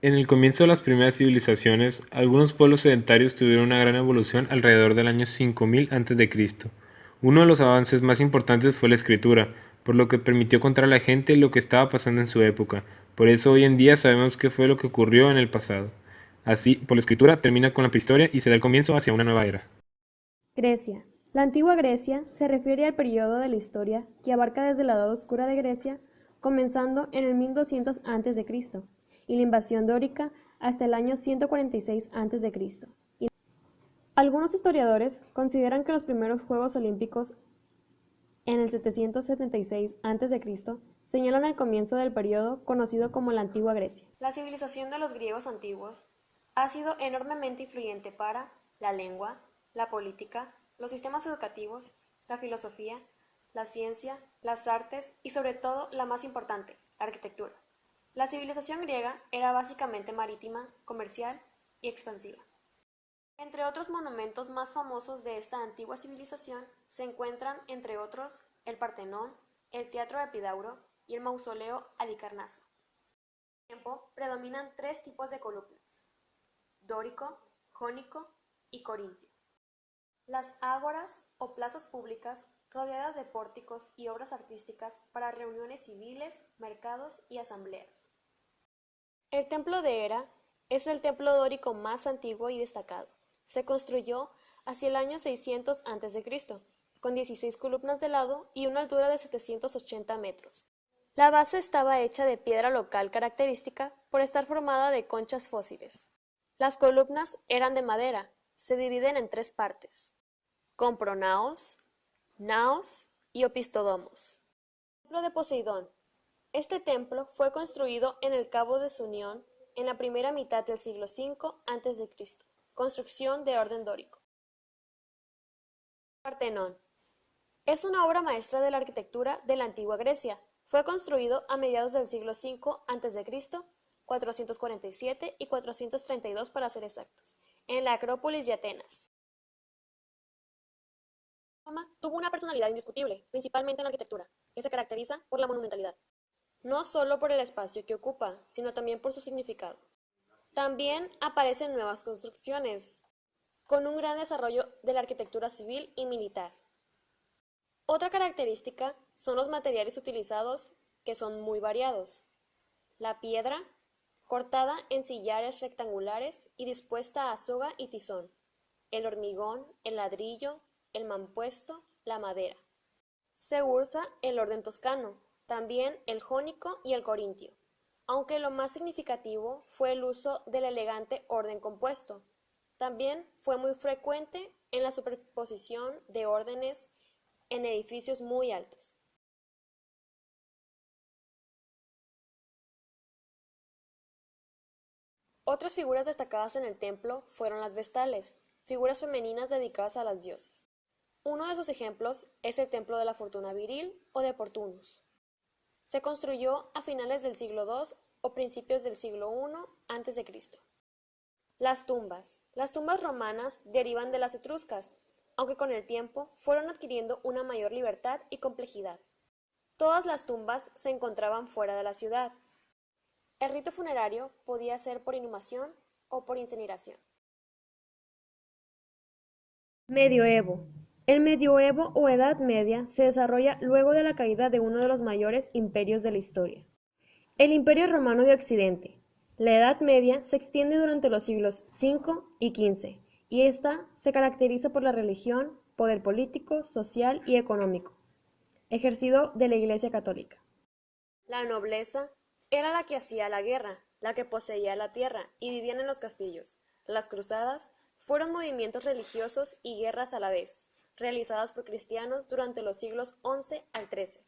En el comienzo de las primeras civilizaciones, algunos pueblos sedentarios tuvieron una gran evolución alrededor del año 5000 a.C. Uno de los avances más importantes fue la escritura, por lo que permitió contar a la gente lo que estaba pasando en su época. Por eso hoy en día sabemos qué fue lo que ocurrió en el pasado. Así, por la escritura termina con la prehistoria y se da el comienzo hacia una nueva era. Grecia. La antigua Grecia se refiere al periodo de la historia que abarca desde la Edad Oscura de Grecia, comenzando en el 1200 a.C., y la invasión dórica hasta el año 146 a.C. Algunos historiadores consideran que los primeros Juegos Olímpicos en el 776 a.C. señalan el comienzo del periodo conocido como la Antigua Grecia. La civilización de los griegos antiguos ha sido enormemente influyente para la lengua, la política, los sistemas educativos, la filosofía, la ciencia, las artes y sobre todo la más importante, la arquitectura. La civilización griega era básicamente marítima, comercial y expansiva. Entre otros monumentos más famosos de esta antigua civilización se encuentran, entre otros, el Partenón, el Teatro de Epidauro y el Mausoleo Halicarnaso. En el tiempo predominan tres tipos de columnas: dórico, jónico y corintio. Las ágoras o plazas públicas rodeadas de pórticos y obras artísticas para reuniones civiles, mercados y asambleas. El templo de Hera es el templo dórico más antiguo y destacado. Se construyó hacia el año 600 a.C., con 16 columnas de lado y una altura de 780 metros. La base estaba hecha de piedra local característica por estar formada de conchas fósiles. Las columnas eran de madera, se dividen en tres partes: compronaos, naos y opistodomos. Templo de Poseidón. Este templo fue construido en el Cabo de su Unión en la primera mitad del siglo V a.C., construcción de orden dórico. Partenón. Es una obra maestra de la arquitectura de la antigua Grecia. Fue construido a mediados del siglo V a.C., 447 y 432 para ser exactos, en la Acrópolis de Atenas. Roma tuvo una personalidad indiscutible, principalmente en la arquitectura, que se caracteriza por la monumentalidad, no solo por el espacio que ocupa, sino también por su significado. También aparecen nuevas construcciones, con un gran desarrollo de la arquitectura civil y militar. Otra característica son los materiales utilizados, que son muy variados. La piedra, cortada en sillares rectangulares y dispuesta a soga y tizón. El hormigón, el ladrillo, el mampuesto, la madera. Se usa el orden toscano, también el jónico y el corintio, aunque lo más significativo fue el uso del elegante orden compuesto. También fue muy frecuente en la superposición de órdenes en edificios muy altos. Otras figuras destacadas en el templo fueron las vestales, figuras femeninas dedicadas a las diosas. Uno de sus ejemplos es el Templo de la Fortuna Viril o de Portunus. Se construyó a finales del siglo II o principios del siglo I a.C. Las tumbas. Las tumbas romanas derivan de las etruscas, aunque con el tiempo fueron adquiriendo una mayor libertad y complejidad. Todas las tumbas se encontraban fuera de la ciudad. El rito funerario podía ser por inhumación o por incineración. Medioevo. El medioevo o Edad Media se desarrolla luego de la caída de uno de los mayores imperios de la historia, el Imperio Romano de Occidente. La Edad Media se extiende durante los siglos V y XV, y esta se caracteriza por la religión, poder político, social y económico, ejercido de la Iglesia Católica. La nobleza era la que hacía la guerra, la que poseía la tierra y vivían en los castillos. Las cruzadas fueron movimientos religiosos y guerras a la vez, realizadas por cristianos durante los siglos XI al XIII,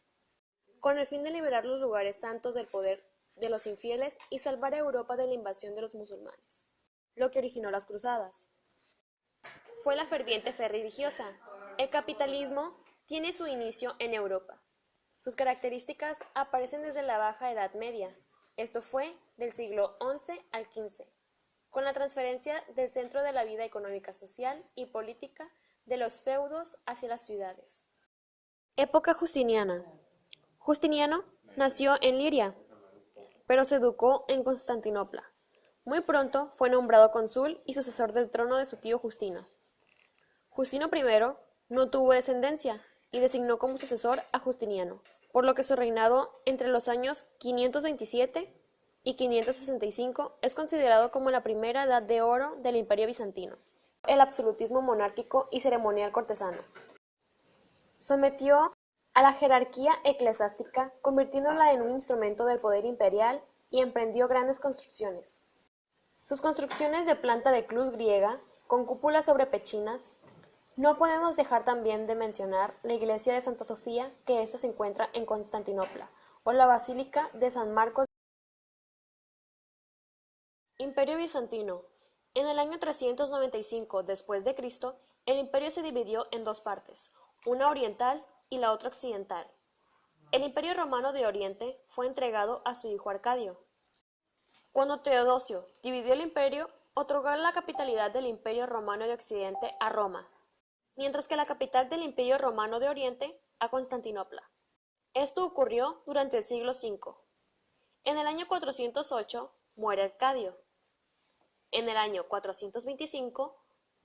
con el fin de liberar los lugares santos del poder de los infieles y salvar a Europa de la invasión de los musulmanes. Lo que originó las cruzadas fue la ferviente fe religiosa. El capitalismo tiene su inicio en Europa. Sus características aparecen desde la Baja Edad Media. Esto fue del siglo XI al XV, con la transferencia del centro de la vida económica, social y política de los feudos hacia las ciudades. Época justiniana. Justiniano nació en Liria, pero se educó en Constantinopla. Muy pronto fue nombrado cónsul y sucesor del trono de su tío Justino. Justino I no tuvo descendencia y designó como sucesor a Justiniano, por lo que su reinado entre los años 527 y 565 es considerado como la primera edad de oro del Imperio bizantino. El absolutismo monárquico y ceremonial cortesano. Sometió a la jerarquía eclesiástica, convirtiéndola en un instrumento del poder imperial y emprendió grandes construcciones. Sus construcciones de planta de cruz griega, con cúpulas sobre pechinas. No podemos dejar también de mencionar la iglesia de Santa Sofía, que ésta se encuentra en Constantinopla, o la basílica de San Marcos. Imperio bizantino. En el año 395 después de Cristo, el imperio se dividió en dos partes, una oriental y la otra occidental. El imperio romano de Oriente fue entregado a su hijo Arcadio. Cuando Teodosio dividió el imperio, otorgó la capitalidad del imperio romano de Occidente a Roma, mientras que la capital del imperio romano de Oriente a Constantinopla. Esto ocurrió durante el siglo V. En el año 408 muere Arcadio. En el año 425,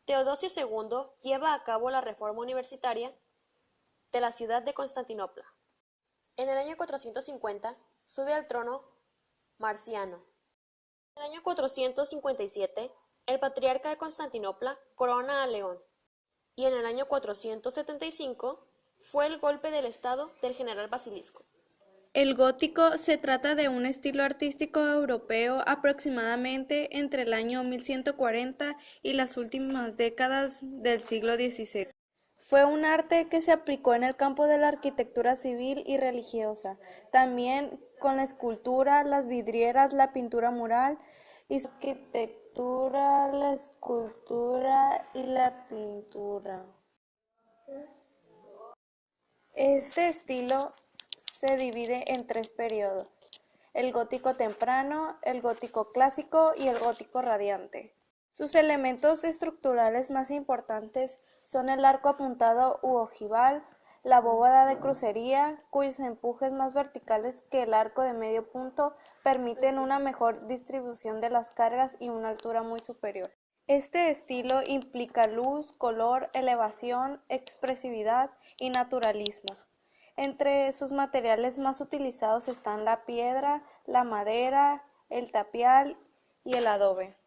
Teodosio II lleva a cabo la reforma universitaria de la ciudad de Constantinopla. En el año 450 sube al trono Marciano. En el año 457, el patriarca de Constantinopla corona a León, y en el año 475 fue el golpe del estado del general Basilisco. El gótico se trata de un estilo artístico europeo aproximadamente entre el año 1140 y las últimas décadas del siglo XVI. Fue un arte que se aplicó en el campo de la arquitectura civil y religiosa, también con la escultura, las vidrieras, la pintura mural y la arquitectura, la escultura y la pintura. Este estilo se divide en tres periodos: el gótico temprano, el gótico clásico y el gótico radiante. Sus elementos estructurales más importantes son el arco apuntado u ojival, la bóveda de crucería, cuyos empujes más verticales que el arco de medio punto permiten una mejor distribución de las cargas y una altura muy superior. Este estilo implica luz, color, elevación, expresividad y naturalismo. Entre sus materiales más utilizados están la piedra, la madera, el tapial y el adobe.